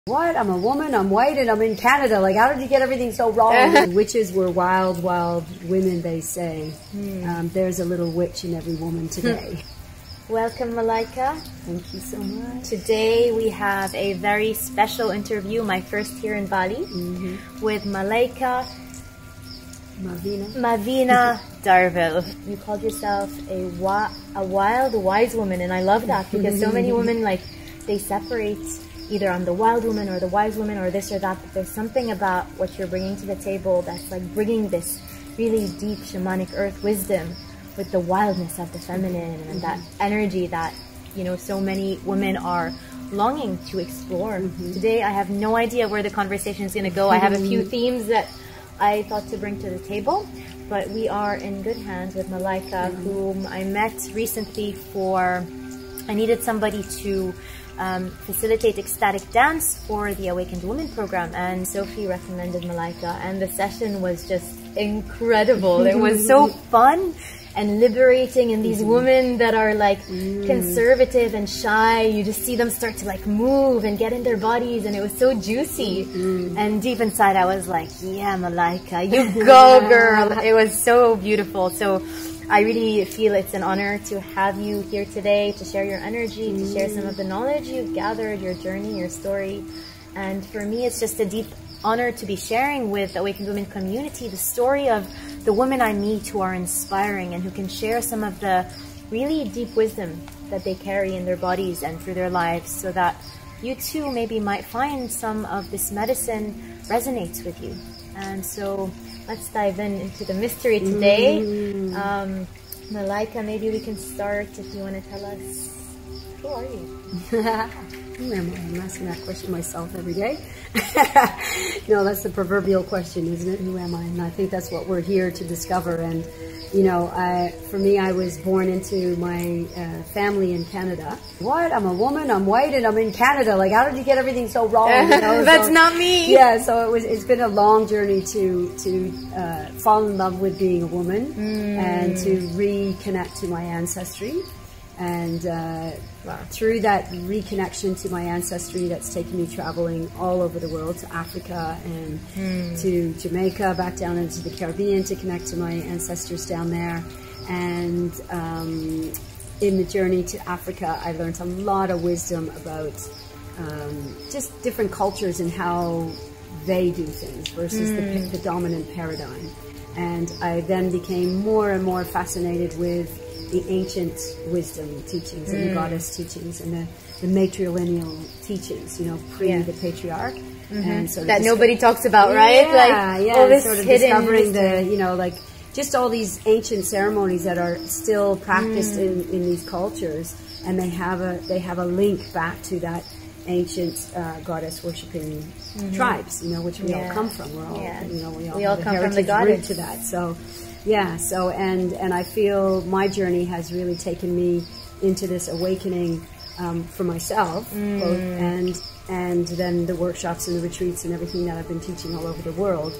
What? I'm a woman, I'm white, and I'm in Canada. Like, how did you get everything so wrong? Witches were wild, wild women, they say. There's a little witch in every woman today. Welcome, Malaika. Thank you so much. Today we have a very special interview, my first here in Bali, with Malaika Madiha Darville. You called yourself a wild, wise woman, and I love that because so many women, like, they separate either I'm the wild woman or the wise woman or this or that, but there's something about what you're bringing to the table that's like bringing this really deep shamanic earth wisdom with the wildness of the feminine and that energy that, you know, so many women are longing to explore. Today I have no idea where the conversation is going to go. I have a few themes that I thought to bring to the table, but we are in good hands with Malaika, whom I met recently I needed somebody to facilitate ecstatic dance for the Awakened Woman program, and Sophie recommended Malaika, and the session was just incredible. It was so fun and liberating, and these women that are like conservative and shy, you just see them start to like move and get in their bodies, and it was so juicy. And deep inside I was like, yeah, Malaika, you go, girl. It was so beautiful. So I really feel it's an honor to have you here today to share your energy, to share some of the knowledge you've gathered, your journey, your story. And for me, it's just a deep honor to be sharing with the Awakened Women community the story of the women I meet who are inspiring and who can share some of the really deep wisdom that they carry in their bodies and through their lives, so that you too maybe might find some of this medicine resonates with you. And so let's dive into the mystery today. Malaika, maybe we can start if you want to tell us, who are you? Who am I? I'm asking that question myself every day. No, that's the proverbial question, isn't it? Who am I? And I think that's what we're here to discover. And, you know, for me, I was born into my family in Canada. What? I'm a woman, I'm white, and I'm in Canada. Like, how did you get everything so wrong? You know? That's not me. Yeah, so it's been a long journey to fall in love with being a woman and to reconnect to my ancestry. And through that reconnection to my ancestry, that's taken me traveling all over the world, to Africa and to Jamaica, back down into the Caribbean to connect to my ancestors down there. And in the journey to Africa, I learned a lot of wisdom about just different cultures and how they do things versus the dominant paradigm. And I then became more and more fascinated with the ancient wisdom teachings and the goddess teachings and the matrilineal teachings, you know, the patriarch. And so that nobody talks about, right? All this sort of discovering the, you know, like just all these ancient ceremonies that are still practiced in these cultures, and they have a link back to that ancient goddess worshipping tribes, you know, which we all come from. We're all, you know, we all come from the goddess to that. So. Yeah, so and I feel my journey has really taken me into this awakening for myself, both and then the workshops and the retreats and everything that I've been teaching all over the world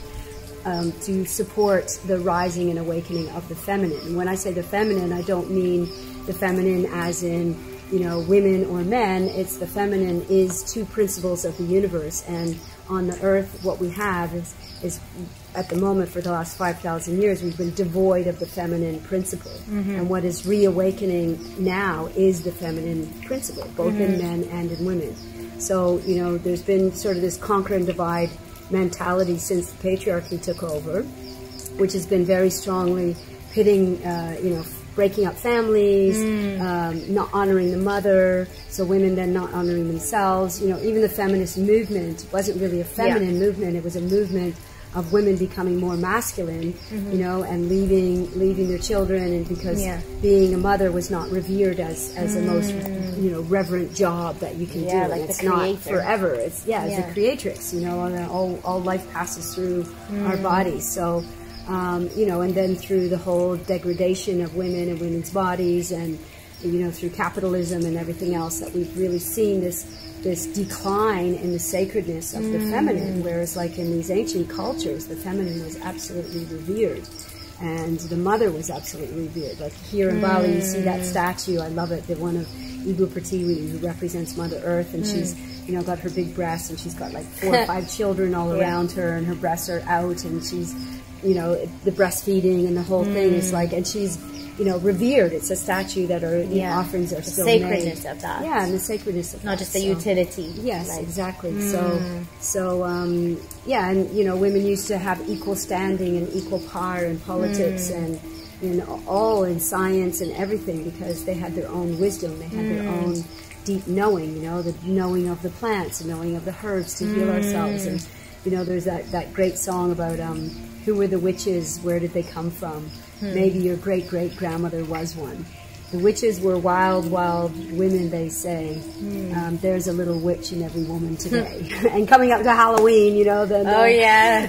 to support the rising and awakening of the feminine. And when I say the feminine, I don't mean the feminine as in, you know, women or men. It's the feminine is two principles of the universe, and on the earth what we have is at the moment for the last 5,000 years we've been devoid of the feminine principle, and what is reawakening now is the feminine principle, both in men and in women. So, you know, there's been sort of this conquer and divide mentality since the patriarchy took over, which has been very strongly pitting, you know, breaking up families, not honoring the mother, so women then not honoring themselves. You know, even the feminist movement wasn't really a feminine movement, it was a movement of women becoming more masculine, you know, and leaving their children, and because being a mother was not revered as the most, you know, reverent job that you can do. Like it's not forever. It's as a creatrix, you know, and all life passes through our bodies. So you know, and then through the whole degradation of women and women's bodies, and you know, through capitalism and everything else, that we've really seen this decline in the sacredness of the feminine, whereas like in these ancient cultures, the feminine was absolutely revered. And the mother was absolutely revered. Like here in Bali, you see that statue. I love it. The one of Ibu Pertiwi, who represents Mother Earth, and she's, you know, got her big breasts, and she's got like 4 or 5 children all around her, and her breasts are out, and she's, you know, the breastfeeding and the whole thing is like, and she's, you know, revered. It's a statue that are, the offerings are still made. The sacredness of that. Yeah, and the sacredness of that. Not just the utility. Yes, right? exactly. Yeah, and, you know, women used to have equal standing and equal power in politics and all in science and everything, because they had their own wisdom. They had their own deep knowing, you know, the knowing of the plants, the knowing of the herbs to heal ourselves. And, you know, there's that great song about who were the witches, where did they come from? Maybe your great-great-grandmother was one. The witches were wild, wild women, they say. There's a little witch in every woman today. And coming up to Halloween, you know, then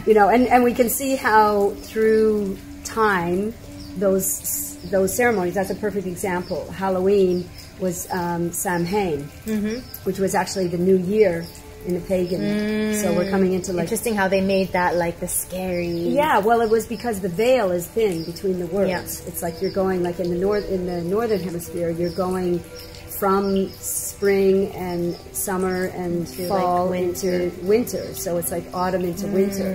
you know, and we can see how through time those ceremonies. That's a perfect example. Halloween was Samhain, which was actually the New Year in the pagan. So we're coming into like interesting how they made that like the scary. Yeah, well, it was because the veil is thin between the worlds. Yeah. It's like you're going like in the northern hemisphere, you're going from spring and summer and fall like into winter. So it's like autumn into winter.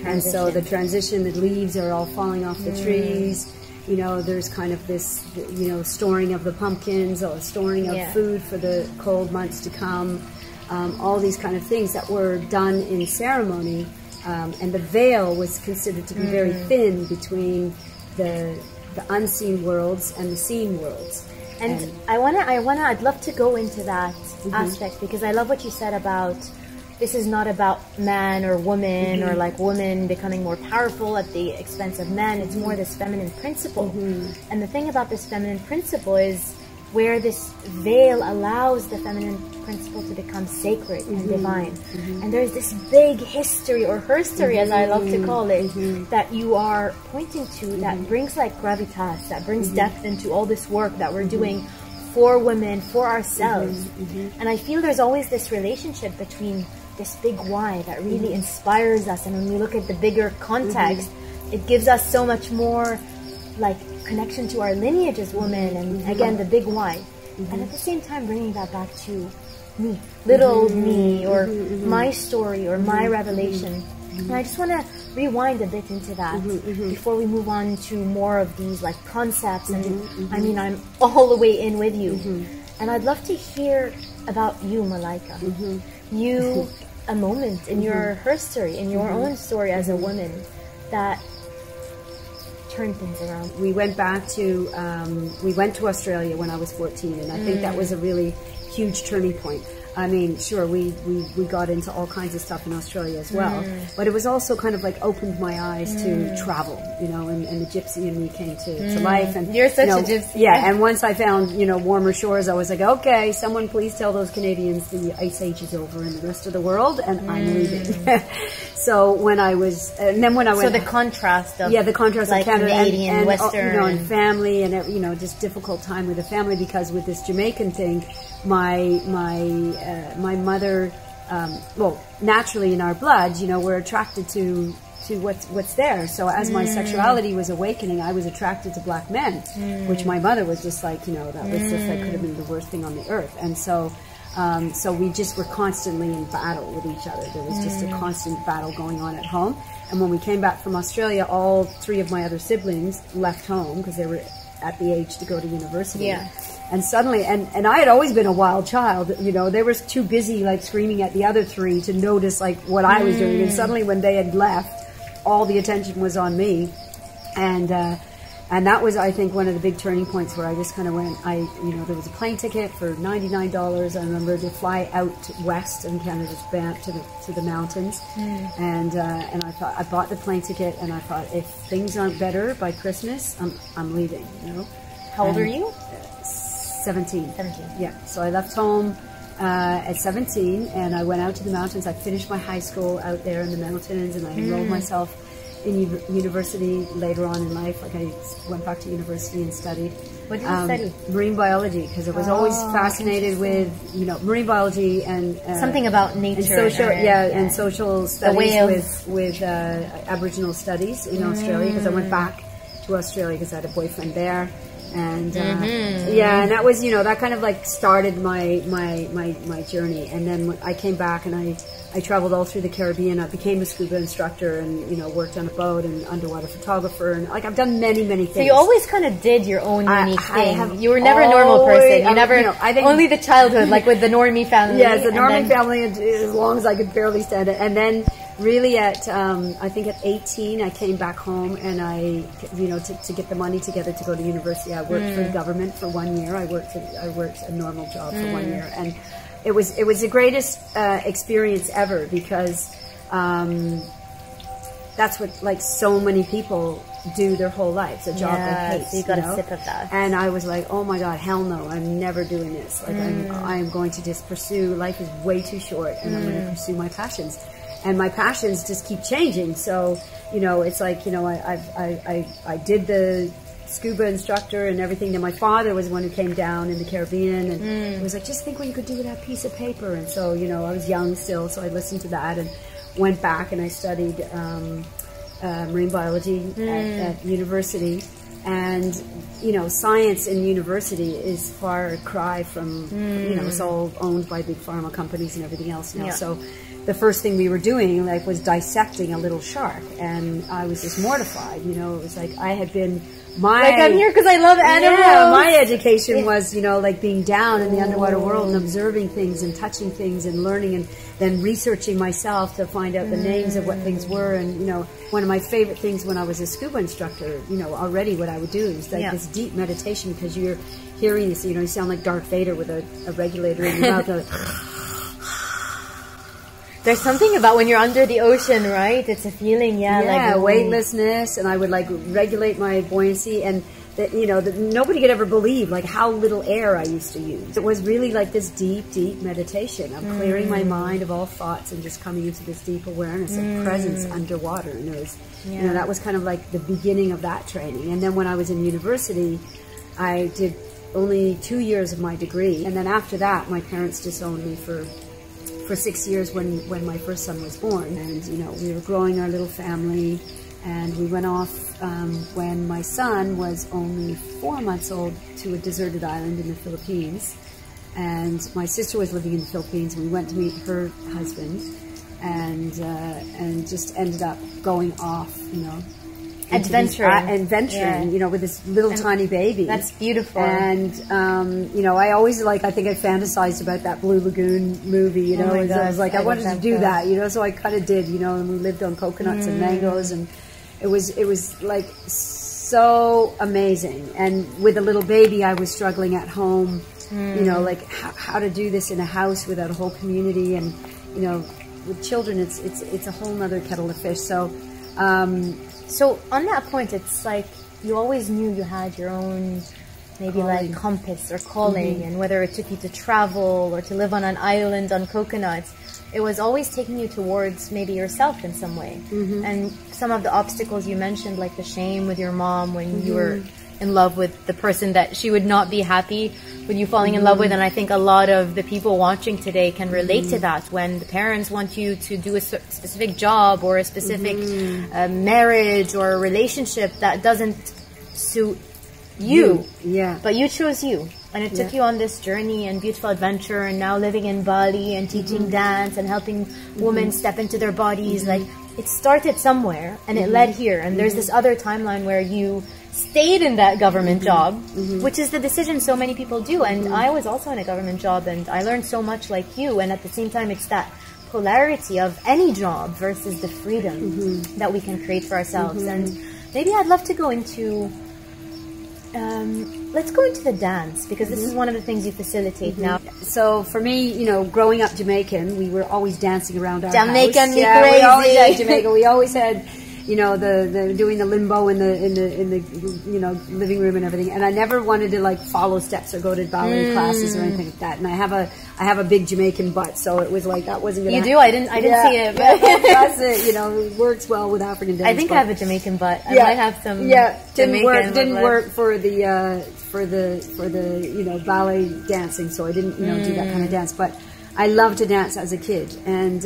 And so the transition, the leaves are all falling off the trees. You know, there's kind of this, you know, storing of the pumpkins or storing of food for the cold months to come. All these kind of things that were done in ceremony, and the veil was considered to be very thin between the unseen worlds and the seen worlds. And I'd love to go into that aspect, because I love what you said about this is not about man or woman or like women becoming more powerful at the expense of men. It's more this feminine principle. And the thing about this feminine principle is where this veil allows the feminine principle to become sacred and divine. And there's this big history, or herstory as I love to call it, that you are pointing to, that brings like gravitas, that brings depth into all this work that we're doing for women, for ourselves. And I feel there's always this relationship between this big why that really inspires us, and when we look at the bigger context, it gives us so much more like connection to our lineage as women, and again the big why, and at the same time bringing that back to me, little me, or my story, or my revelation. And I just want to rewind a bit into that before we move on to more of these like concepts. And I mean, I'm all the way in with you, and I'd love to hear about you, Malaika. You, a moment in your history, in your own story as a woman, that turn things around. We went back to Australia when I was 14, and I think that was a really huge turning point. I mean, sure, we got into all kinds of stuff in Australia as well, but it was also kind of like opened my eyes to travel, you know, and the gypsy in me came to life. And you're such a gypsy. Yeah, and once I found, you know, warmer shores, I was like, okay, someone please tell those Canadians the Ice Age is over in the rest of the world, and I'm leaving. So when I was, and then when I went, so the contrast of the contrast like of Canada Canadian, and Western, you know, and family, and you know, just difficult time with the family, because with this Jamaican thing, my mother, well, naturally in our blood, you know, we're attracted to what's there. So as my sexuality was awakening, I was attracted to black men, which my mother was just like, you know, that was just like could have been the worst thing on the earth. And so we just were constantly in battle with each other. There was just a constant battle going on at home. And when we came back from Australia, all 3 of my other siblings left home because they were at the age to go to university. Yeah. And suddenly, and I had always been a wild child, you know, they were too busy like screaming at the other 3 to notice like what I was doing. And suddenly when they had left, all the attention was on me. And that was, I think, one of the big turning points where I just kind of went, you know, there was a plane ticket for $99. I remember to fly out west in Canada's Banff to the mountains. And I thought, I bought the plane ticket, and I thought, if things aren't better by Christmas, I'm leaving, you know. How old are you? 17. 17. Yeah. So I left home at 17, and I went out to the mountains. I finished my high school out there in the mountains, and I enrolled myself in university later on in life. Like I went back to university and studied. What did you study? Marine biology, because I was always fascinated with, you know, marine biology and something about nature and social, and social studies with Aboriginal studies in Australia, because I went back to Australia because I had a boyfriend there. And yeah, and that was, you know, that kind of like started my journey. And then when I came back and I traveled all through the Caribbean. I became a scuba instructor and, you know, worked on a boat and underwater photographer, and like I've done many things. So you always kind of did your own unique thing. You were never always, a normal person. You never, you know, I think, only the childhood, like with the normie family. Yes, the normie family, as long as I could barely stand it. And then really at, I think at 18, I came back home and I, you know, to get the money together to go to university. I worked for the government for 1 year. I worked a normal job for 1 year, and it was the greatest experience ever, because that's what like so many people do their whole lives, a job they hate. So you got a sip of that. And I was like, oh my God, hell no, I'm never doing this. Like I'm going to just pursue, life is way too short, and I'm going to pursue my passions. And my passions just keep changing. So, you know, it's like, you know, I did the scuba instructor and everything. And my father was the one who came down in the Caribbean, and it was like, just think what you could do with that piece of paper. And so, you know, I was young still, so I listened to that and went back and I studied marine biology at university. And, you know, science in university is far cry from, you know, it's all owned by big pharma companies and everything else now. So the first thing we were doing, like, was dissecting a little shark, and I was just mortified. You know, it was like I had been like, I'm here because I love animals. Yeah, my education was, you know, like being down in the underwater world and observing things and touching things and learning, and then researching myself to find out the names of what things were. And, you know, one of my favorite things when I was a scuba instructor, you know, already what I would do is like this deep meditation, because you're hearing this, you know, you sound like Darth Vader with a regulator in your mouth. There's something about when you're under the ocean, right? It's a feeling, like weightlessness, and I would like regulate my buoyancy, and that, you know, that nobody could ever believe like how little air I used to use. It was really like this deep meditation. I'm clearing my mind of all thoughts and just coming into this deep awareness of presence underwater. And it was, you know, that was kind of like the beginning of that training. And then when I was in university, I did only 2 years of my degree, and then after that, my parents disowned me for 6 years when my first son was born. And, you know, we were growing our little family, and we went off when my son was only 4 months old to a deserted island in the Philippines. And my sister was living in the Philippines, and we went to meet her husband, and just ended up going off, you know, adventuring, you know, with this little tiny baby. That's beautiful. And, you know, I always I think I fantasized about that Blue Lagoon movie, you know, I was like, I wanted to do that, you know, so I kind of did, you know, and we lived on coconuts and mangoes, and it was like so amazing. And with a little baby, I was struggling at home, you know, like how to do this in a house without a whole community. And, you know, with children, it's a whole nother kettle of fish. So on that point, it's like you always knew you had your own maybe like compass or calling, and whether it took you to travel or to live on an island on coconuts, it was always taking you towards maybe yourself in some way. And some of the obstacles you mentioned, like the shame with your mom when you were in love with the person that she would not be happy with you falling in love with. And I think a lot of the people watching today can relate to that, when the parents want you to do a specific job or a specific marriage or a relationship that doesn't suit you. But you chose you, and it took you on this journey and beautiful adventure, and now living in Bali and teaching dance and helping women step into their bodies. Like, it started somewhere and it led here, and there's this other timeline where you stayed in that government job, which is the decision so many people do. And I was also in a government job, and I learned so much like you. And at the same time, it's that polarity of any job versus the freedom that we can create for ourselves. And maybe I'd love to go into let's go into the dance, because this is one of the things you facilitate now. So for me, you know, growing up Jamaican, we were always dancing around our Jamaican house. Me crazy. We always had Jamaica. We always had, you know, the doing the limbo in the you know, living room and everything. And I never wanted to like follow steps or go to ballet classes or anything like that. And I have a big Jamaican butt, so it was like that wasn't gonna. You do? I didn't see it. But that's it. You know, it works well with African dance. I think I have a Jamaican butt. I might have some. Didn't work for the you know, ballet dancing. So I didn't, you know, do that kind of dance, but I loved to dance as a kid, and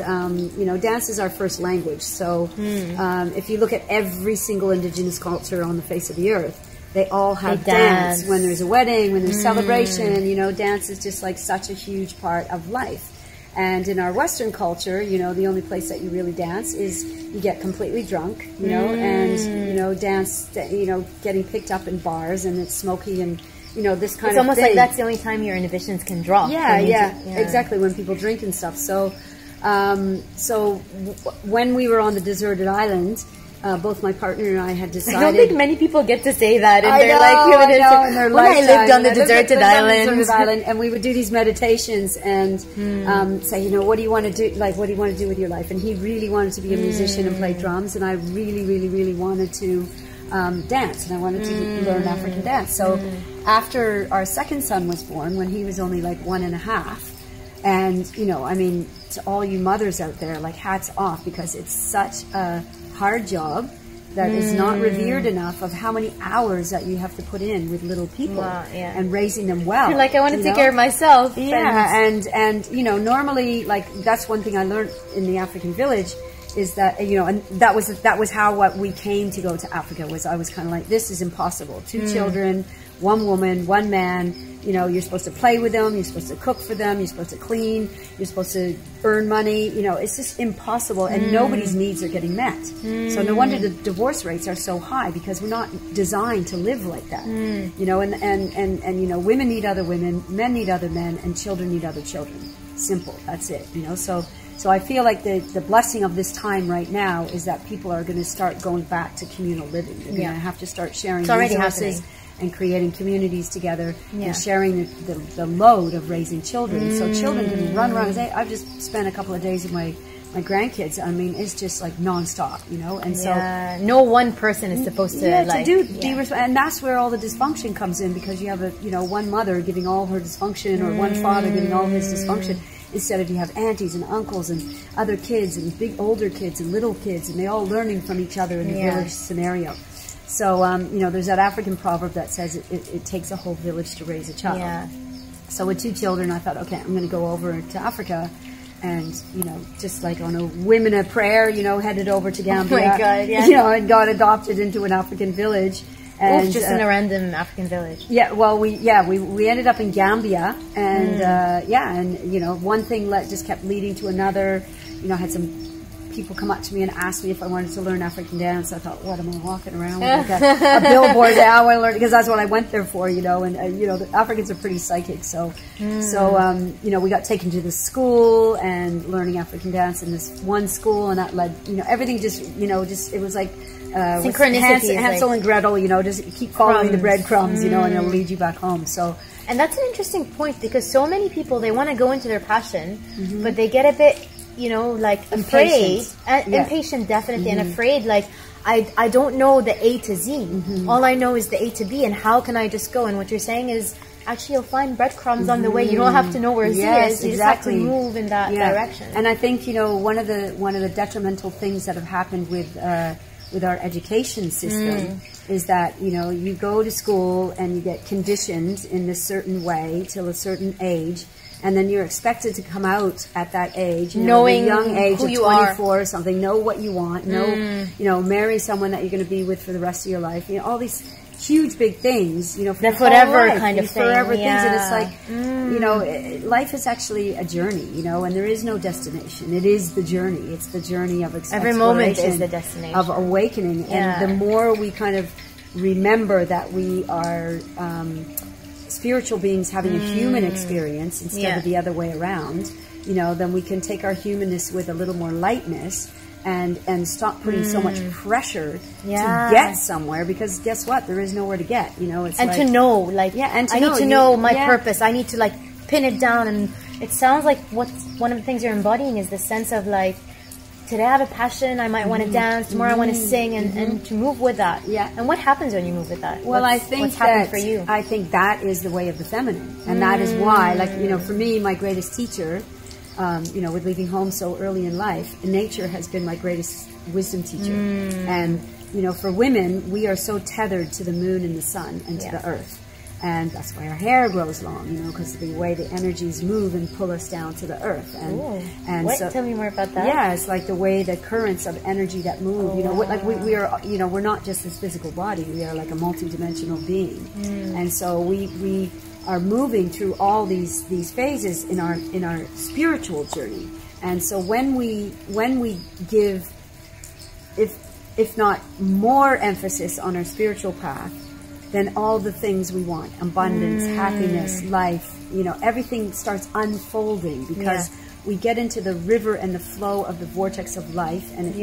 you know, dance is our first language. So if you look at every single indigenous culture on the face of the earth, they all have dance when there's a wedding, when there's celebration. You know, dance is just like such a huge part of life. And in our Western culture, you know, the only place that you really dance is you get completely drunk, you know, and, you know, dance, you know, getting picked up in bars and it's smoky and, you know, this kind of thing. It's almost like that's the only time your inhibitions can drop. Yeah, exactly, when people drink and stuff. So, when we were on the deserted island, both my partner and I had decided... I don't think many people get to say that in their life. When I lived on the deserted island. And we would do these meditations and say, you know, what do you want to do? Like, what do you want to do with your life? And he really wanted to be a musician and play drums. And I really, really, really wanted to dance. And I wanted to learn African dance. So after our second son was born, when he was only like 1.5, and, you know, I mean, to all you mothers out there, like, hats off, because it's such a hard job that is not revered enough of how many hours that you have to put in with little people and raising them well. Like, I want to take care of myself. Yeah, and you know, normally, like, that's one thing I learned in the African village is that, you know, and that was how what we came to go to Africa was. I was kind of like, this is impossible. 2 children, 1 woman, 1 man. You know, you're supposed to play with them, you're supposed to cook for them, you're supposed to clean, you're supposed to earn money. You know, it's just impossible, and nobody's needs are getting met. So no wonder the divorce rates are so high, because we're not designed to live like that. You know, and you know, women need other women, men need other men, and children need other children. Simple. That's it. You know, so I feel like the blessing of this time right now is that people are going to start going back to communal living. They're going to have to start sharing resources and creating communities together and sharing the load of raising children. So children can run around. I've just spent a couple of days with my grandkids. I mean, it's just like nonstop, you know. And so no one person is supposed to and that's where all the dysfunction comes in, because you have one mother giving all her dysfunction, or one father giving all his dysfunction. Instead of, you have aunties and uncles and other kids and big older kids and little kids, and they all learning from each other in the village scenario. So, you know, there's that African proverb that says it takes a whole village to raise a child. Yeah. So with 2 children, I thought, okay, I'm going to go over to Africa and, you know, just like on a whim and a prayer, you know, headed over to Gambia. Oh my God, yeah. You know, and got adopted into an African village. And just in a random African village. Yeah, well, we ended up in Gambia, and and you know, one thing just kept leading to another. You know, I had some people come up to me and ask me if I wanted to learn African dance. I thought, what am I walking around with like a billboard? I want to learn, because that's what I went there for, you know. And you know, the Africans are pretty psychic, so you know, we got taken to the school and learning African dance in this one school, and that led, you know, everything just, you know, it was like. Synchronicity, Hansel and Gretel, you know, just keep following the breadcrumbs, you know, and it'll lead you back home. So, and that's an interesting point, because so many people, they want to go into their passion, but they get a bit, you know, like afraid, impatient, definitely, and afraid. Like, I don't know the A to Z. All I know is the A to B, and how can I just go? And what you're saying is, actually, you'll find breadcrumbs on the way. You don't have to know where Z is. You just have to move in that direction. And I think, you know, one of the detrimental things that have happened with our education system is that, you know, you go to school and you get conditioned in a certain way till a certain age, and then you're expected to come out at that age, knowing at a young age who of you 24 or something, know what you want, you know, marry someone that you're going to be with for the rest of your life, you know, all these huge big things, you know, for the forever kind of thing. Forever things, and it's like, you know, life is actually a journey, you know, and there is no destination. It is the journey. It's the journey of exploration. Every moment is the destination. Of awakening. And the more we kind of remember that we are spiritual beings having a human experience instead of the other way around, you know, then we can take our humanness with a little more lightness and stop putting so much pressure to get somewhere, because guess what? There is nowhere to get, you know. It's and like, to know, like, and I need to know my purpose. I need to, like, pin it down. And it sounds like one of the things you're embodying is the sense of, like, today I have a passion, I might want to dance, tomorrow I want to sing, and to move with that. Yeah. And what happens when you move with that? Well, I think what's happened for you? I think that is the way of the feminine. And that is why, like, you know, for me, my greatest teacher, you know, with leaving home so early in life, nature has been my greatest wisdom teacher. And, you know, for women, we are so tethered to the moon and the sun and to the earth. And that's why our hair grows long, you know, because the way the energies move and pull us down to the earth. And what? So, tell me more about that. Yeah, it's like the way the currents of energy that move, you know, like we are, you know, we're not just this physical body, we are like a multidimensional being. And so we are moving through all these phases in our spiritual journey. And so when we give, if not more emphasis on our spiritual path, then all the things we want, abundance, happiness, life, you know, everything starts unfolding because we get into the river and the flow of the vortex of life, and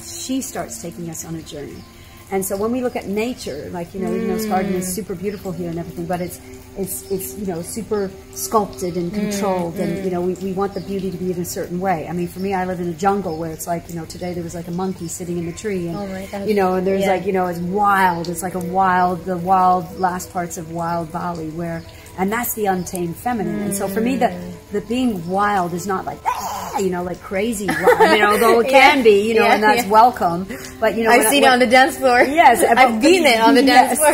she starts taking us on a journey. And so when we look at nature, like, you know, even though Scarden is super beautiful here and everything, but it's you know, super sculpted and controlled, and you know, we want the beauty to be in a certain way. I mean, for me, I live in a jungle where it's like, you know, today there was like a monkey sitting in the tree, and you know, and there's like, you know, it's wild. It's like the wild last parts of wild Bali, and that's the untamed feminine. And so for me, the being wild is not like, you know, like crazy wild, you know, although it can be, you know, and that's welcome. But, you know, I've seen it on the dance floor. Yes. I've been it on the dance floor.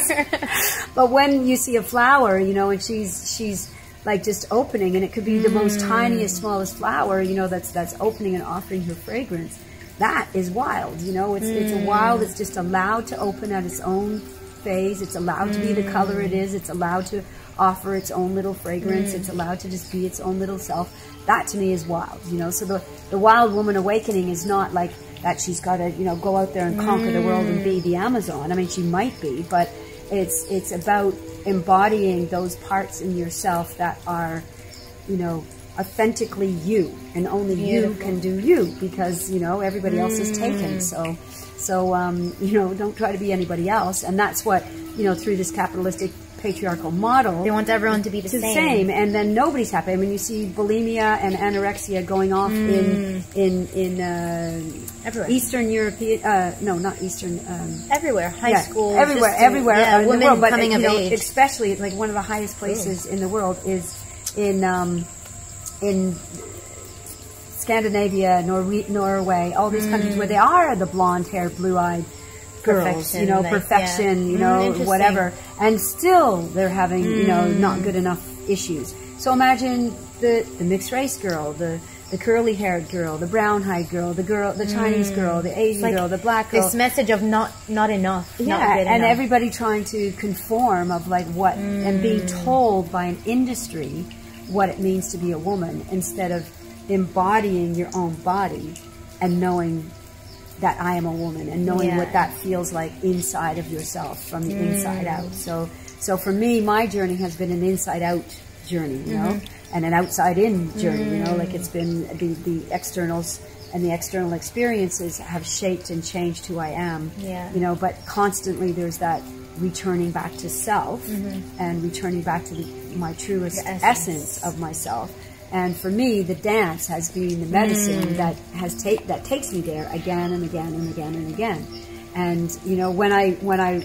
But when you see a flower, you know, and she's like just opening, and it could be the most tiniest, smallest flower, you know, that's opening and offering her fragrance, that is wild, you know, it's a wild, it's just allowed to open at its own phase, it's allowed to be the color it is, it's allowed to offer its own little fragrance, it's allowed to just be its own little self. That to me is wild, you know. So the wild woman awakening is not like that she's got to, you know, go out there and conquer the world and be the Amazon. I mean, she might be, but it's about embodying those parts in yourself that are, you know, authentically you, and only you can do you, because, you know, everybody else is taken. So you know, don't try to be anybody else. And that's what, you know, through this capitalistic patriarchal model, they want everyone to be the same, and then nobody's happy. I mean, you see bulimia and anorexia going off in Eastern European, no, not Eastern, everywhere, high school, everywhere, in women the world, but coming of age. Especially like one of the highest places in the world is in Scandinavia, Norway, all these countries where they are the blonde-haired, blue-eyed girls, you know, perfection, you know, whatever, and still they're having, you know, not good enough issues. So imagine the mixed race girl, the curly haired girl, the brown eyed girl, the Chinese girl, the Asian girl, the black girl. This message of not enough, yeah, not good and enough. Everybody trying to conform of like what, and being told by an industry what it means to be a woman, instead of embodying your own body and knowing that I am a woman, and knowing what that feels like inside of yourself, from the inside out. So for me, my journey has been an inside out journey, you know, and an outside in journey, you know, like it's been the externals and the external experiences have shaped and changed who I am, you know, but constantly there's that returning back to self and returning back to my truest essence of myself. And for me, the dance has been the medicine that takes me there again and again and again and again. And you know, when I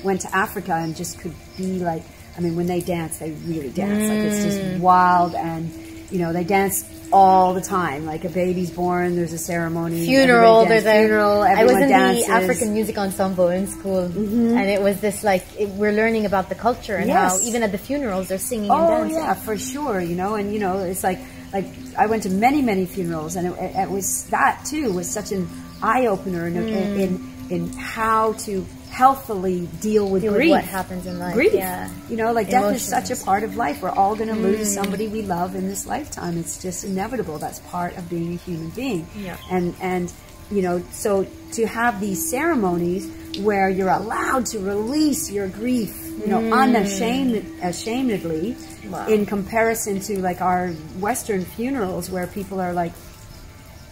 went to Africa and just could be like, I mean, when they dance, they really dance. Like it's just wild, and you know, they dance all the time. Like a baby's born, there's a ceremony, funeral, there's a funeral. I was in dances. the African music ensemble in school, and it was this like we're learning about the culture and how even at the funerals they're singing and dancing. Oh yeah, for sure. You know, and you know, it's like I went to many funerals, and it was, that too was such an eye opener in how to healthily deal with grief. What happens in life. Grief. Yeah. You know, like death is such a part of life. We're all going to lose somebody we love in this lifetime. It's just inevitable. That's part of being a human being. Yeah. And you know, so to have these ceremonies where you're allowed to release your grief, you know, unashamedly, in comparison to like our Western funerals where people are like,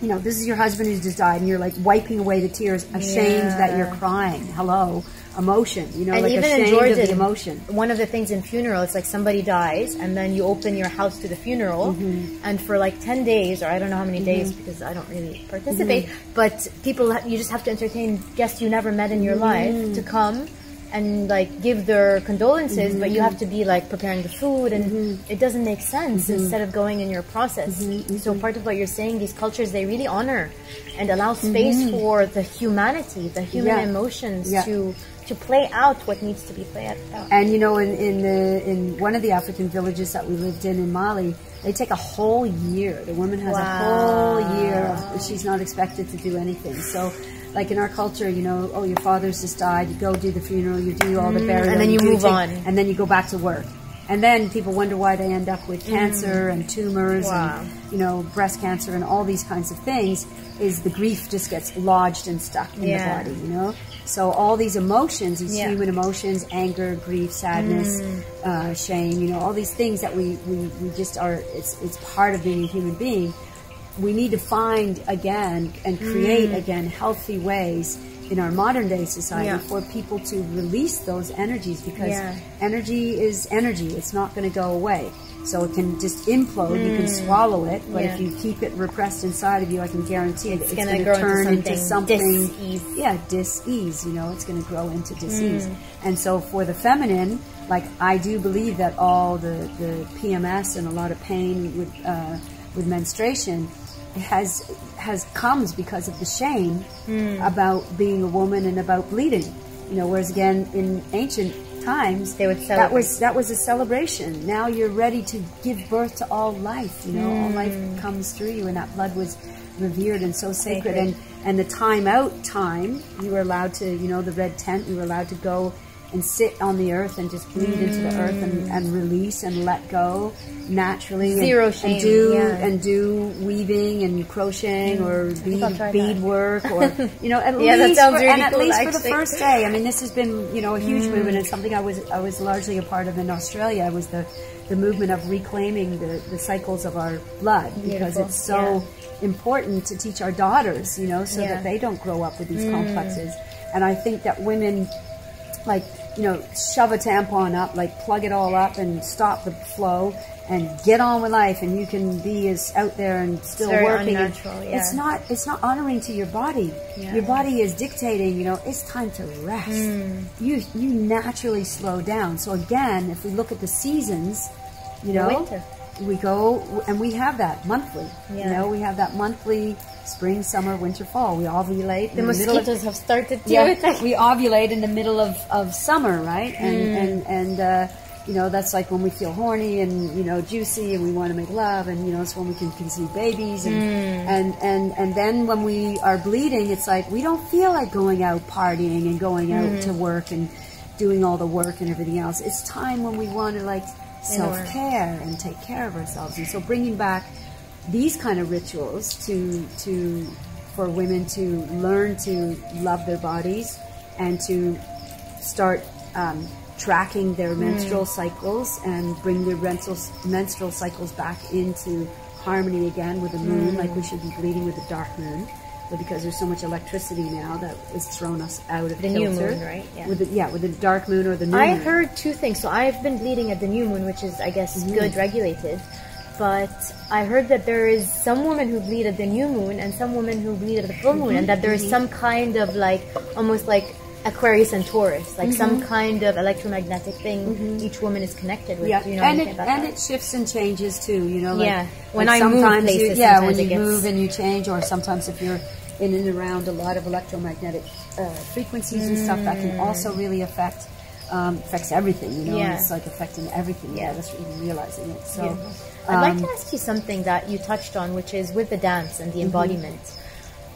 you know, this is your husband who's just died, and you're like wiping away the tears, ashamed that you're crying. Hello, emotion, you know, and like even ashamed in Georgia, of the emotion. One of the things in funeral, it's like somebody dies, and then you open your house to the funeral, and for like 10 days, or I don't know how many days, because I don't really participate, but people, you just have to entertain guests you never met in your life to come and like give their condolences, but you have to be like preparing the food, and it doesn't make sense instead of going in your process. So part of what you're saying, these cultures, they really honor and allow space for the humanity, the human emotions to play out what needs to be played out. And you know, in one of the African villages that we lived in Mali, they take a whole year. The woman has a whole year. She's not expected to do anything. So, like in our culture, you know, oh, your father's just died. You go do the funeral. You do all the burial, and then you move on, and then you go back to work. And then people wonder why they end up with cancer and tumors and, you know, breast cancer and all these kinds of things. Is the grief just gets lodged and stuck in the body, you know? So all these emotions, these human emotions, anger, grief, sadness, shame, you know, all these things that we just are, it's part of being a human being. We need to find again and create again healthy ways in our modern day society for people to release those energies, because energy is energy. It's not going to go away. So it can just implode. You can swallow it, but if you keep it repressed inside of you, I can guarantee that it's going to turn into something. Dis-ease. Yeah, dis-ease. You know, it's going to grow into dis-ease. And so for the feminine, like I do believe that all the PMS and a lot of pain with menstruation comes because of the shame about being a woman and about bleeding. You know, whereas again in ancient times they would celebrate. that was a celebration. Now you're ready to give birth to all life. You know, all life comes through you, and that blood was revered and so sacred. And the time you were allowed to, you know, the red tent, you were allowed to go and sit on the earth and just breathe into the earth and release and let go naturally. Zero shame. And do weaving and crocheting or bead work, or you know, at least for the first day. I mean, this has been, you know, a huge movement, and something I was largely a part of in Australia. It was the movement of reclaiming the cycles of our blood, because it's so important to teach our daughters, you know, so that they don't grow up with these complexes. And I think that women, like, you know, shove a tampon up, like plug it all up and stop the flow and get on with life, and you can be as out there and still working. Unnatural, it's not honoring to your body. Your body is dictating, you know, it's time to rest. You naturally slow down. So again, if we look at the seasons, you know, winter. We go and we have that monthly. You know, we have that monthly spring, summer, winter, fall. We ovulate. The mosquitoes have started to we ovulate in the middle of summer, right? And you know, that's like when we feel horny and, you know, juicy, and we want to make love, and, you know, it's when we can conceive babies. And then when we are bleeding, it's like we don't feel like going out partying and going out to work and doing all the work and everything else. It's time when we want to, like, self-care and take care of ourselves. And so bringing back these kind of rituals for women to learn to love their bodies and to start tracking their menstrual cycles and bring their menstrual cycles back into harmony again with the moon, like we should be bleeding with the dark moon. But because there's so much electricity now that has thrown us out of the kilter. New moon, right? With the dark moon or the new moon. I heard two things. So I've been bleeding at the new moon, which is, I guess, good, regulated. But I heard that there is some women who bleed at the new moon and some women who bleed at the full moon, and that there is some kind of, like, almost like Aquarius and Taurus, like some kind of electromagnetic thing each woman is connected with. Do you know anything about that? It shifts and changes too, you know, like, when I move places, when you move and you change, or sometimes if you're in and around a lot of electromagnetic frequencies and stuff, that can also really affects everything, you know. It's like affecting everything without us even realizing it. So I'd like to ask you something that you touched on, which is with the dance and the embodiment,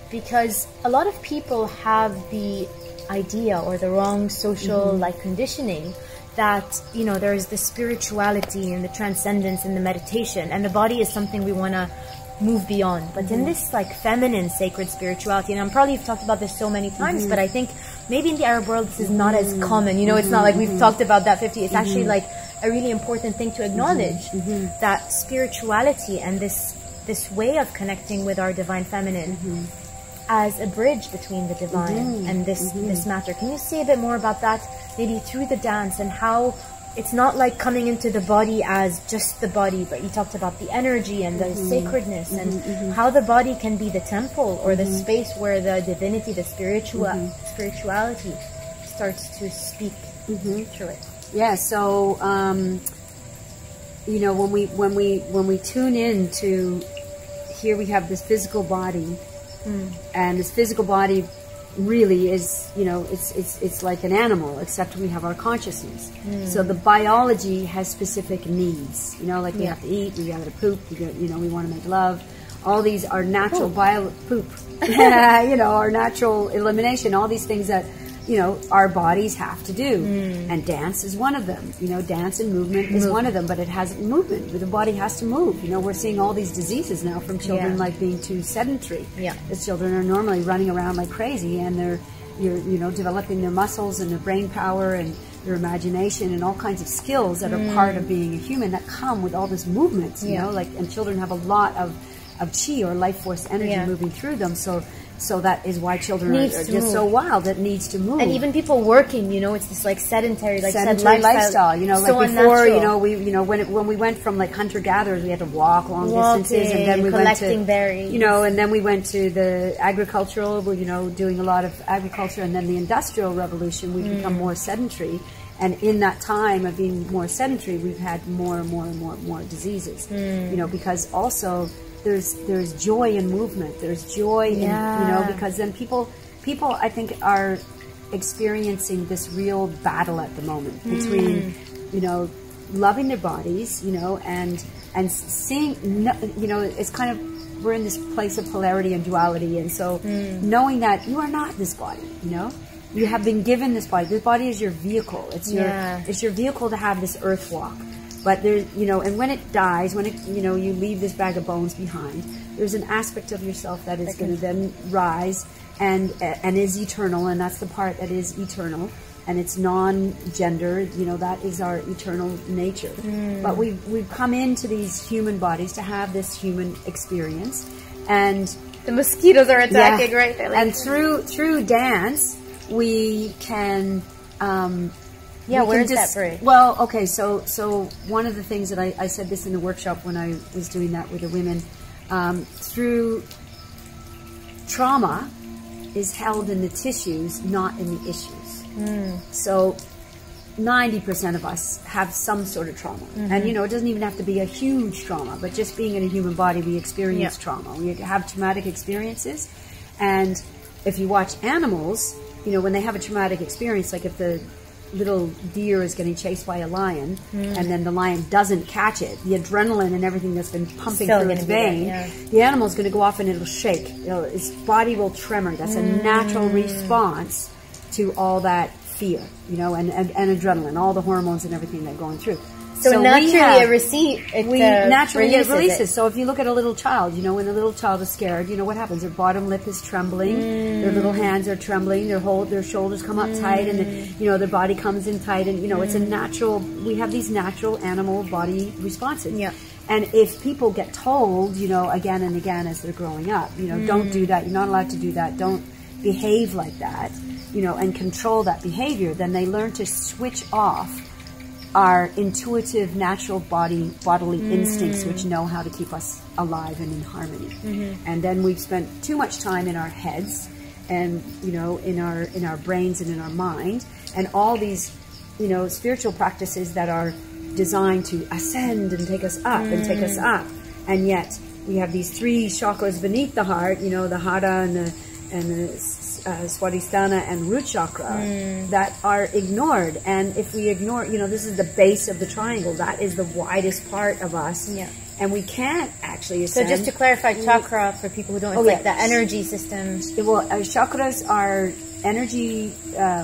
because a lot of people have the idea or the wrong social like conditioning that, you know, there is the spirituality and the transcendence and the meditation, and the body is something we want to move beyond. But in this, like, feminine sacred spirituality, and I'm probably you've talked about this so many times, but I think maybe in the Arab world this is not as common, you know. It's not like we've talked about that 50. It's actually like a really important thing to acknowledge, that spirituality and this way of connecting with our divine feminine as a bridge between the divine and this matter. Can you say a bit more about that, maybe through the dance, and how it's not like coming into the body as just the body, but you talked about the energy and the sacredness, and how the body can be the temple or the space where the divinity, the spirituality starts to speak through it. Yeah. So, you know, when we tune in to, here we have this physical body, and this physical body really is, you know, it's like an animal, except we have our consciousness. So the biology has specific needs, you know, like we have to eat, we have to poop, you know, we want to make love. All these are natural poop, you know, our natural elimination, all these things that, you know, our bodies have to do. And dance is one of them. You know, dance and movement is one of them, but it has movement. The body has to move. You know, we're seeing all these diseases now from children like being too sedentary. The children are normally running around like crazy, and you're you know, developing their muscles and their brain power and their imagination and all kinds of skills that are part of being a human that come with all this movement, you know, like, and children have a lot of chi or life force energy moving through them. So that is why children are just so wild. It needs to move. And even people working, you know, it's this like sedentary lifestyle. You know, so like before, you know, when we went from like hunter gatherers, we had to walk long distances, and then we went to berries. You know, and then we went to the agricultural, you know, doing a lot of agriculture, and then the industrial revolution. We've become more sedentary. And in that time of being more sedentary, we've had more and more diseases. You know, because also there's joy in movement. There's joy in, you know, because then people I think are experiencing this real battle at the moment between, you know, loving their bodies, you know, and seeing, you know, it's kind of, we're in this place of polarity and duality, and so knowing that you are not this body, you know. You have been given this body. This body is your vehicle. It's your vehicle to have this earth walk. But there's, you know, and when it dies, when it, you know, you leave this bag of bones behind, there's an aspect of yourself that is going to then rise and is eternal, and that's the part that is eternal, and it's non-gender. You know, that is our eternal nature. But we've come into these human bodies to have this human experience, and the mosquitoes are attacking right there. And through dance, we can. Where's that break? Well, okay, so one of the things that I said this in the workshop when I was doing that with the women, through trauma is held in the tissues, not in the issues. So 90% of us have some sort of trauma. And, you know, it doesn't even have to be a huge trauma, but just being in a human body, we experience trauma. We have traumatic experiences. And if you watch animals, you know, when they have a traumatic experience, like if the little deer is getting chased by a lion, and then the lion doesn't catch it, the adrenaline and everything that's been pumping through its vein, the animal's going to go off and it'll shake. Its body will tremor. That's a natural response to all that fear, you know, and adrenaline, all the hormones and everything that are going through. So naturally we naturally releases. So if you look at a little child, you know, when a little child is scared, you know what happens? Their bottom lip is trembling, their little hands are trembling, their shoulders come up tight, and you know, their body comes in tight, and you know, it's a natural. We have these natural animal body responses. And if people get told, you know, again and again as they're growing up, you know, don't do that, you're not allowed to do that, don't behave like that, you know, and control that behavior, then they learn to switch off our intuitive, natural bodily instincts, which know how to keep us alive and in harmony. And then we've spent too much time in our heads, and you know, in our brains and in our mind, and all these, you know, spiritual practices that are designed to ascend and take us up and take us up, and yet we have these three chakras beneath the heart, you know, the Hara and the Swadhisthana and root chakra that are ignored. And if we ignore, you know, this is the base of the triangle. That is the widest part of us. And we can't actually ascend. So just to clarify, chakra, for people who don't, it's like the energy system. Well, chakras are energy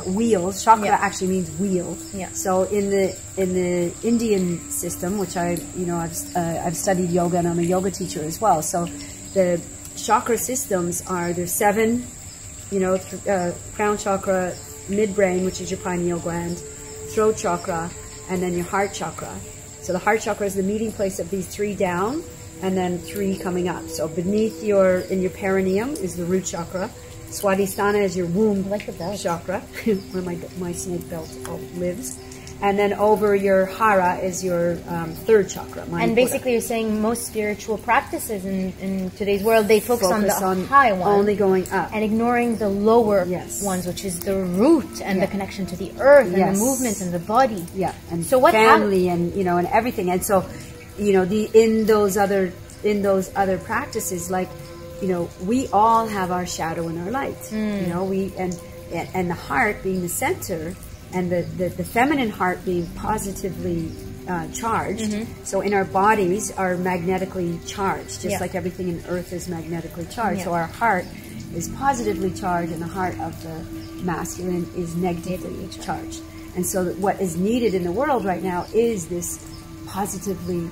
wheels. Chakra actually means wheel. So in the Indian system, which I've studied yoga, and I'm a yoga teacher as well. So the chakra systems are, there's 7, you know, crown chakra, midbrain, which is your pineal gland, throat chakra, and then your heart chakra. So the heart chakra is the meeting place of these 3 down, and then 3 coming up. So beneath in your perineum is the root chakra. Swadhisthana is your womb chakra, where my snake belt lives. And then over your hara is your third chakra. And basically you're saying most spiritual practices in today's world, they focus on the high one. Only going up. And ignoring the lower ones, which is the root and the connection to the earth and the movement and the body. Yeah. And so what family and, you know, and everything. And so, you know, in those other practices, like, you know, we all have our shadow and our light. You know, and the heart being the center, and the feminine heart being positively charged. So in our bodies are magnetically charged, just like everything in earth is magnetically charged. So our heart is positively charged, and the heart of the masculine is negatively charged. And so what is needed in the world right now is this positively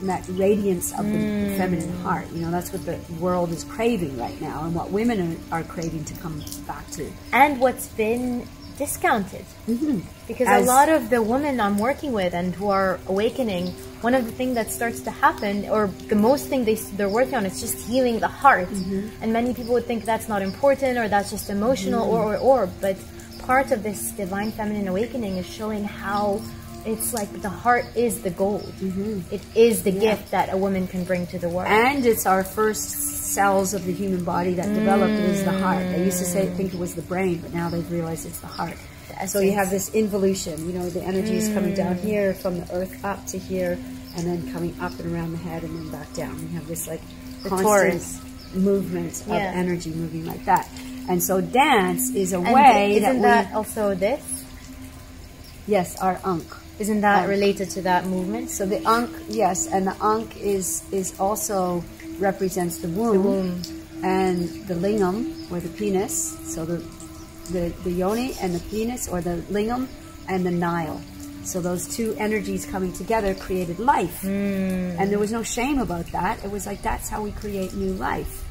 radiance of the feminine heart. You know, that's what the world is craving right now, and what women are craving to come back to. And what's been discounted. Because a lot of the women I'm working with and who are awakening, one of the things that starts to happen, or the most thing they're working on, is just healing the heart. And many people would think that's not important, or that's just emotional, or but part of this divine feminine awakening is showing how it's like the heart is the gold. It is the gift that a woman can bring to the world. And it's our first cells of the human body that developed is the heart. They used to think it was the brain, but now they've realized it's the heart. So you have this involution, you know, the energy is coming down here from the earth up to here, and then coming up and around the head and then back down. You have this like constant movement of energy moving like that. And so dance is a way isn't that also this? Yes, our ankh. Isn't that related to that movement? So the ankh, yes, and the ankh is also represents the womb, and the lingam, or the penis. So the yoni and the penis, or the lingam and the Nile. So those two energies coming together created life. And there was no shame about that. It was like, that's how we create new life.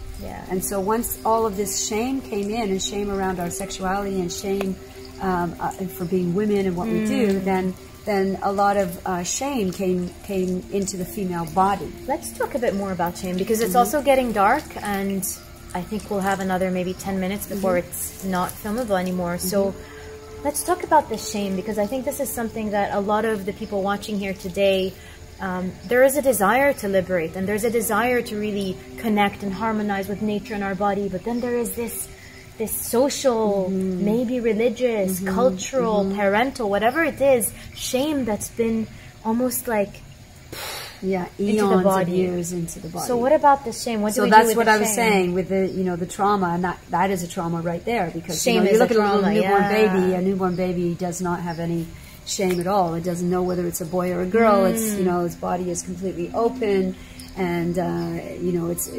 And so once all of this shame came in, and shame around our sexuality, and shame for being women and what we do, then a lot of shame came into the female body. Let's talk a bit more about shame, because it's also getting dark, and I think we'll have another maybe 10 minutes before it's not filmable anymore. So let's talk about the shame, because I think this is something that a lot of the people watching here today, there is a desire to liberate, and there's a desire to really connect and harmonize with nature and our body, but then there is this social, maybe religious, cultural, parental, whatever it is, shame that's been almost like eons of years into the body. So what about the shame? What do we do with the shame? So that's what I was saying with the trauma, and that is a trauma right there, because shame you look at a little newborn baby. A newborn baby does not have any shame at all. It doesn't know whether it's a boy or a girl. It's its body is completely open, and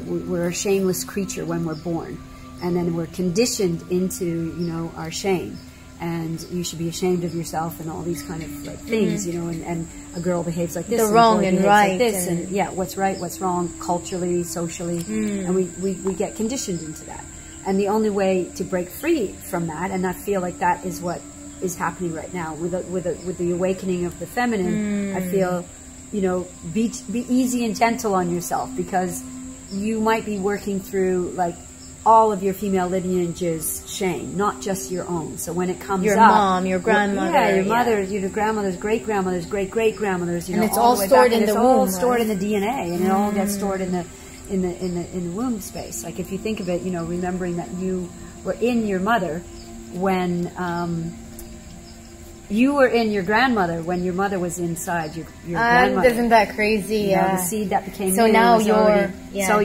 we're a shameless creature when we're born. And then we're conditioned into, our shame. And you should be ashamed of yourself and all these kind of like things, and a girl behaves like this. The wrong and right. Like this, and what's right, what's wrong, culturally, socially. And we get conditioned into that. And the only way to break free from that, and I feel like that is what is happening right now with the awakening of the feminine, I feel, be easy and gentle on yourself, because you might be working through like all of your female lineage's shame, not just your own. So when it comes your up, mom, your grandmother, your mother, your grandmother's great-grandmother's great-great-grandmother's, and it's all stored in the womb. All stored in the DNA, and it all gets stored in the womb space. Like if you think of it, remembering that you were in your mother when you were in your grandmother when your mother was inside your grandmother. Isn't that crazy? The seed that became so you now was you're already, yeah. So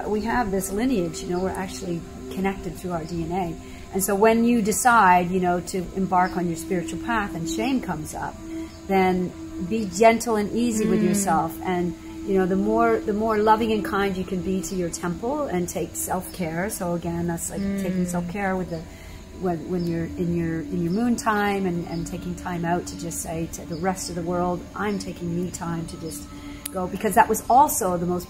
we have this lineage. We're actually connected through our DNA. And so when you decide to embark on your spiritual path and shame comes up, then be gentle and easy with yourself. And the more loving and kind you can be to your temple, and take self-care. So again, that's like taking self-care with when you're in your moon time, and taking time out to just say to the rest of the world, I'm taking me time to just go, because that was also the most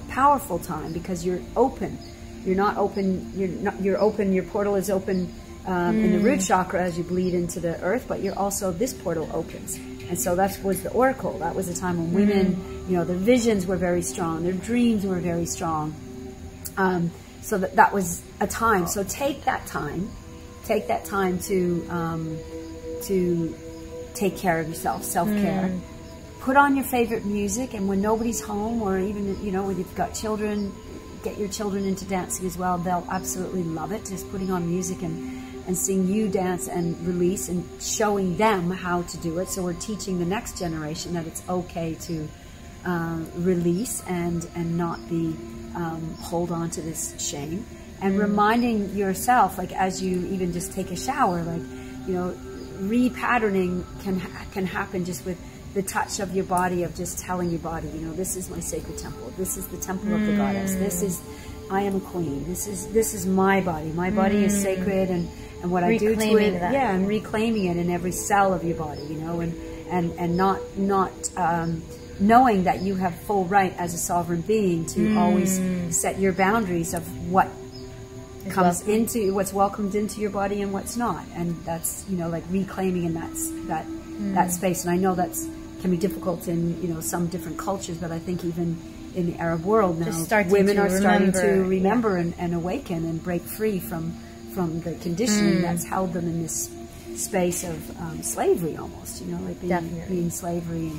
powerful time, because you're open. You're not open. You're open. Your portal is open in the root chakra as you bleed into the earth, but you're also, this portal opens. And so that was the oracle. That was the time when women, their visions were very strong, their dreams were very strong. So that was a time. So take that time to take care of yourself, self-care. Put on your favorite music, and when nobody's home, or even, you know, when you've got children, get your children into dancing as well. They'll absolutely love it, just putting on music and seeing you dance and release and showing them how to do it. So we're teaching the next generation that it's okay to release and not be hold on to this shame, and reminding yourself, like as you even just take a shower, like, you know, repatterning can happen just with the touch of your body, of just telling your body, you know, this is my sacred temple, this is the temple of the goddess, this is, I am a queen, this is my body is sacred, and what I do to it, and reclaiming it in every cell of your body, you know, and not knowing that you have full right as a sovereign being to always set your boundaries of what comes into, what's welcomed into your body and what's not, and that's, you know, like reclaiming in that space. And I know that's can be difficult in, you know, some different cultures, but I think even in the Arab world now, women are starting to remember and awaken and break free from the conditioning that's held them in this space of slavery, almost, you know, like being slavery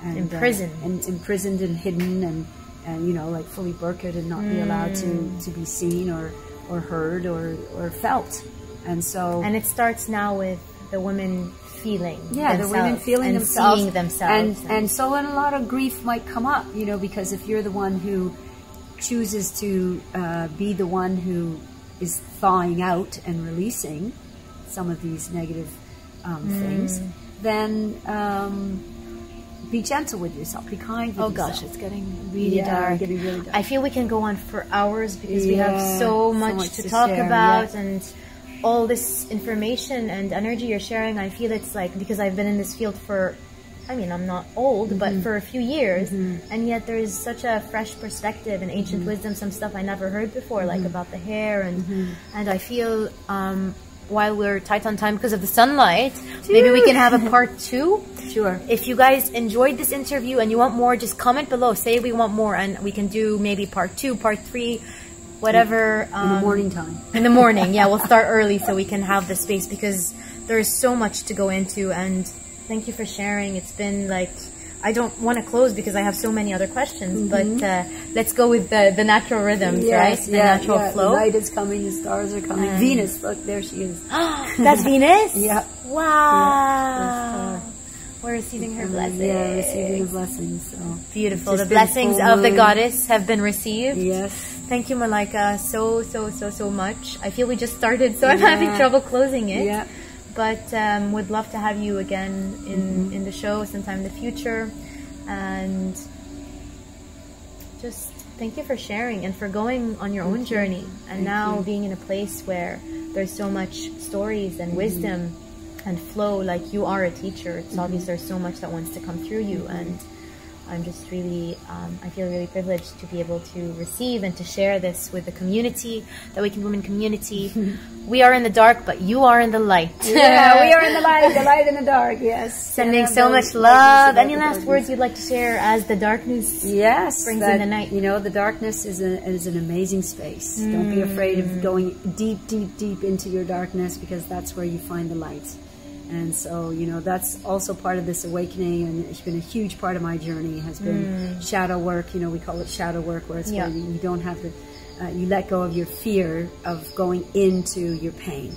and imprisoned and hidden and you know, like fully burqa'd and not be allowed to be seen or heard or felt. And so, and it starts now with the women feeling the women feeling and themselves, seeing themselves, and so a lot of grief might come up, you know, because if you're the one who chooses to be the one who is thawing out and releasing some of these negative things, then be gentle with yourself, be kind with yourself. Gosh, it's getting really dark. I feel we can go on for hours because we have so much to talk about, and all this information and energy you're sharing. I feel it's like, because I've been in this field for, I mean, I'm not old, but for a few years, and yet there is such a fresh perspective and ancient wisdom, some stuff I never heard before, like about the hair, and I feel while we're tight on time because of the sunlight, maybe we can have a part 2. Sure. If you guys enjoyed this interview and you want more, just comment below, say we want more, and we can do maybe part 2, part 3, whatever. In the morning time. In the morning, yeah, we'll start early so we can have the space, because there is so much to go into. And thank you for sharing. It's been like, I don't want to close because I have so many other questions, but let's go with the natural rhythms, right? The natural flow. The light is coming, the stars are coming. Venus, look, there she is. That's Venus? Yeah. Wow. We're receiving her blessings. Yeah, receiving the blessings. So beautiful. The blessings of the goddess have been received. Yes. Thank you, Malaika, so much. I feel we just started, so I'm having trouble closing it. Yeah. But would love to have you again in the show sometime in the future. And just thank you for sharing and for going on your own journey. And now being in a place where there's so much stories and wisdom and flow, like you are a teacher. It's obvious there's so much that wants to come through you, and I'm just really, I feel really privileged to be able to receive and to share this with the community, the Awakened Woman community. We are in the dark, but you are in the light. Yeah, we are in the light in the dark, yes. Sending so much love. Any last words you'd like to share as the darkness brings in the night? You know, the darkness is an amazing space. Don't be afraid of going deep into your darkness, because that's where you find the light. And so, you know, that's also part of this awakening, and it's been a huge part of my journey, has been shadow work. You know, we call it shadow work, where it's where you don't have the, you let go of your fear of going into your pain,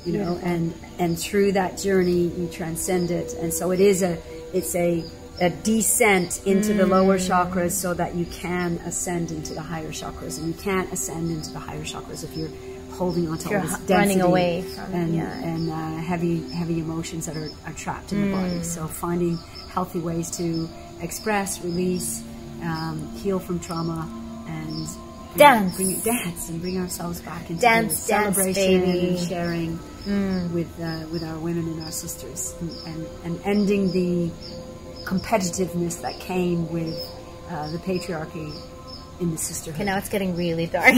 you know, and through that journey, you transcend it. And so it's a descent into the lower chakras so that you can ascend into the higher chakras. And you can't ascend into the higher chakras if you're holding on to all this density running away from and heavy emotions that are trapped in the body. So finding healthy ways to express, release, heal from trauma, and dance and bring ourselves back into the celebration and sharing with our women and our sisters, and ending the competitiveness that came with the patriarchy in the sisterhood. Okay, now it's getting really dark.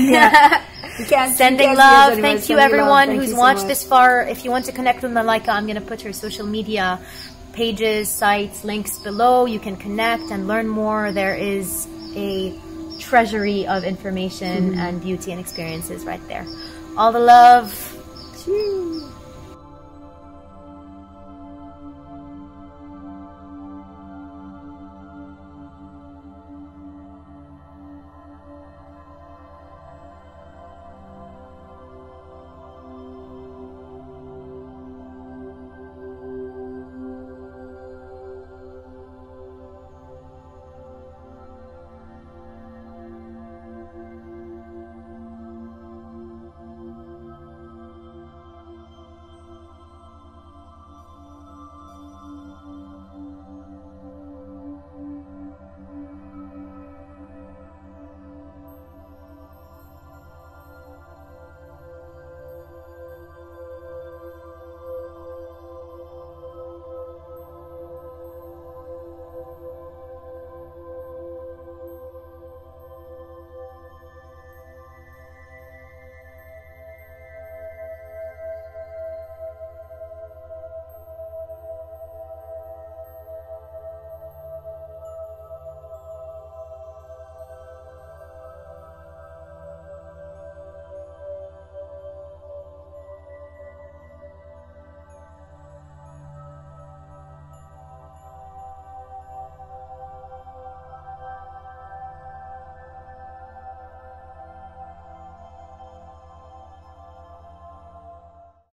Sending love. Thank you, everyone who's watched this far. If you want to connect with Malaika, I'm going to put her social media pages, sites, links below. You can connect and learn more. There is a treasury of information and beauty and experiences right there. All the love.